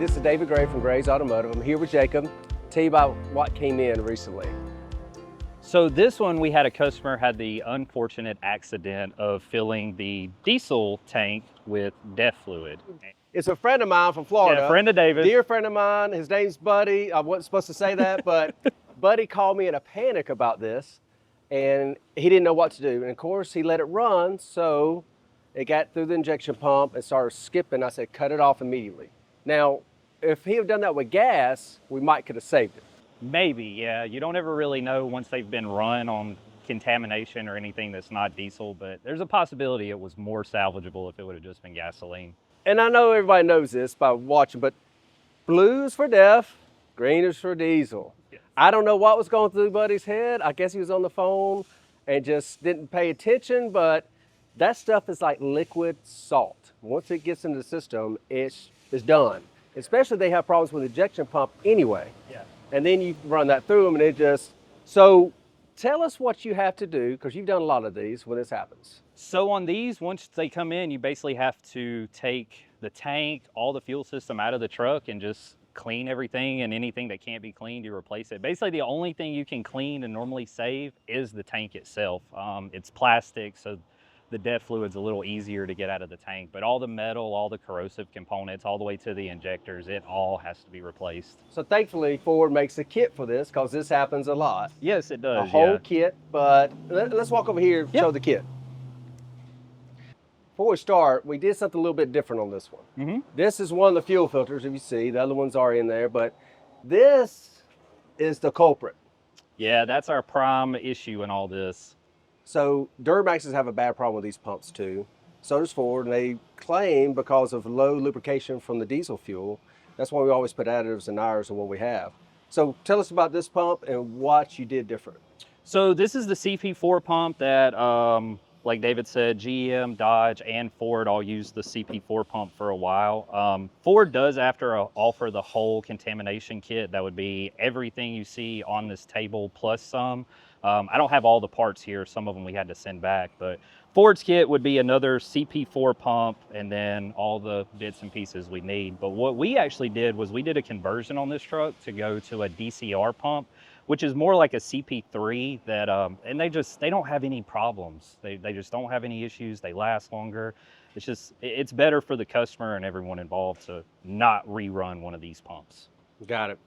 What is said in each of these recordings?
this is David Gray from Gray's Automotive. I'm here with Jacob. Tell you about what came in recently. So this one, we had a customer had the unfortunate accident of filling the diesel tank with DEF fluid. It's a friend of mine from Florida. Yeah, friend of David. Dear friend of mine. His name's Buddy. I wasn't supposed to say that, but Buddy called me in a panic about this, and he didn't know what to do. And of course, he let it run, so it got through the injection pump and started skipping. I said, cut it off immediately. Now, if he had done that with gas, we might could have saved it. Maybe, yeah. You don't ever really know once they've been run on contamination or anything that's not diesel, but there's a possibility it was more salvageable if it would have just been gasoline. And I know everybody knows this by watching, but blue is for DEF, green is for diesel. Yes. I don't know what was going through Buddy's head. I guess he was on the phone and just didn't pay attention, but that stuff is like liquid salt. Once it gets into the system, it's done. Especially they have problems with the injection pump anyway. Yeah. And then you run that through them and it just, so tell us what you have to do, because you've done a lot of these when this happens. So on these, once they come in, you basically have to take the tank, all the fuel system out of the truck and just clean everything, and anything that can't be cleaned, you replace it. Basically, the only thing you can clean and normally save is the tank itself. It's plastic, so the DEF fluid's a little easier to get out of the tank, but all the metal, all the corrosive components, all the way to the injectors, it all has to be replaced. So thankfully Ford makes a kit for this, because this happens a lot. Yes, it does. A whole yeah. kit, but let's walk over here and Yep. show the kit. Before we start, we did something a little bit different on this one. Mm-hmm. This is one of the fuel filters, if you see. The other ones are in there, but this is the culprit. Yeah, that's our prime issue in all this. So Duramaxes have a bad problem with these pumps too. So does Ford, and they claim because of low lubrication from the diesel fuel. That's why we always put additives in ours and what we have. So tell us about this pump and what you did different. So this is the CP4 pump that, like David said, GM, Dodge, and Ford all used the CP4 pump for a while. Ford does offer the whole contamination kit. That would be everything you see on this table plus some. I don't have all the parts here. Some of them we had to send back, but Ford's kit would be another CP4 pump and then all the bits and pieces we need. But what we actually did was we did a conversion on this truck to go to a DCR pump, which is more like a CP3 that, and they don't have any problems. They just don't have any issues. They last longer. It's better for the customer and everyone involved to not rerun one of these pumps. Got it.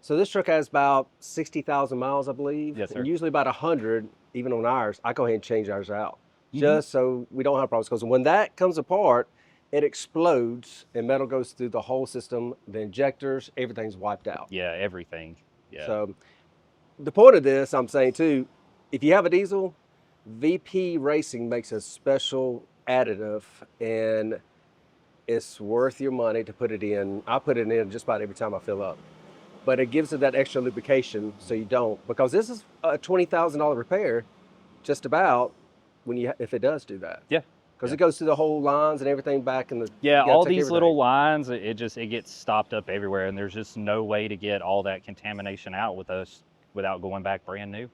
So this truck has about 60,000 miles, I believe. Yes, sir. And usually about 100, even on ours. I go ahead and change ours out, just so we don't have problems. Because when that comes apart, it explodes and metal goes through the whole system. The injectors, everything's wiped out. Yeah, everything. Yeah. So the point of this, I'm saying too, if you have a diesel, VP Racing makes a special additive, and it's worth your money to put it in. I put it in just about every time I fill up. But it gives it that extra lubrication so you don't, because this is a $20,000 repair, just about, if it does do that. Yeah. Because it goes through the whole lines and everything back in the. Yeah, you gotta all take these everything. little lines, it gets stopped up everywhere, and there's just no way to get all that contamination out with us without going back brand new.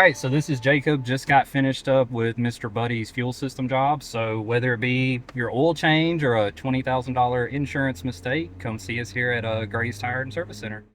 right, so this is Jacob. Just got finished up with Mr. Buddy's fuel system job. So whether it be your oil change or a $20,000 insurance mistake, come see us here at Grady's Tire and Service Center.